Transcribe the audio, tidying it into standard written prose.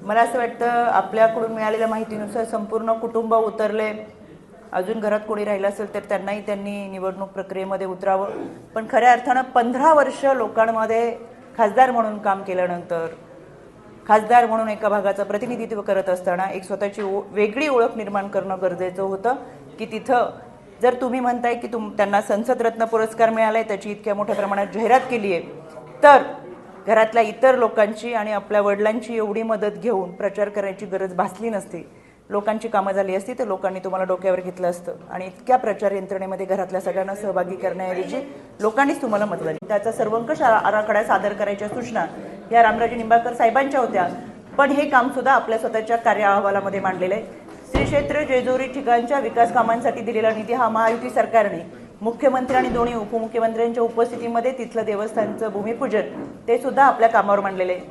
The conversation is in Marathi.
मला असं वाटतं आपल्याकडून मिळालेल्या माहितीनुसार संपूर्ण कुटुंब उतरले. अजून घरात कोणी राहिलं असेल तर त्यांनाही त्यांनी निवडणूक प्रक्रियेमध्ये उतरावं. पण खऱ्या अर्थानं 15 वर्ष लोकांमध्ये खासदार म्हणून काम केल्यानंतर, खासदार म्हणून एका भागाचं प्रतिनिधित्व करत असताना एक स्वतःची वेगळी ओळख निर्माण करणं गरजेचं होतं. की तिथं जर तुम्ही म्हणताय की त्यांना संसद रत्न पुरस्कार मिळालाय, त्याची इतक्या मोठ्या प्रमाणात जाहिरात केली आहे, तर घरातल्या इतर लोकांची आणि आपल्या वडिलांची एवढी मदत घेऊन प्रचार करायची गरज भासली नसती. लोकांची कामं झाली असती तर लोकांनी तुम्हाला डोक्यावर घेतलं असतं आणि इतक्या प्रचार यंत्रणेमध्ये घरातल्या सगळ्यांना सहभागी करण्याऐवजी लोकांनीच तुम्हाला मतदान. त्याचा सर्वंकष आराखडा सादर करायच्या सूचना या रामराजे निंबाळकर साहेबांच्या होत्या. पण हे काम सुद्धा आपल्या स्वतःच्या कार्य अहवालामध्ये मांडलेलं आहे. श्री क्षेत्र जेजुरी ठिकाणच्या विकास कामांसाठी दिलेला निधी हा महायुती सरकारने मुख्यमंत्री आणि दोन्ही उपमुख्यमंत्र्यांच्या उपस्थितीमध्ये तिथलं देवस्थानचं भूमिपूजन ते सुद्धा आपल्या कामावर मांडलेलं आहे.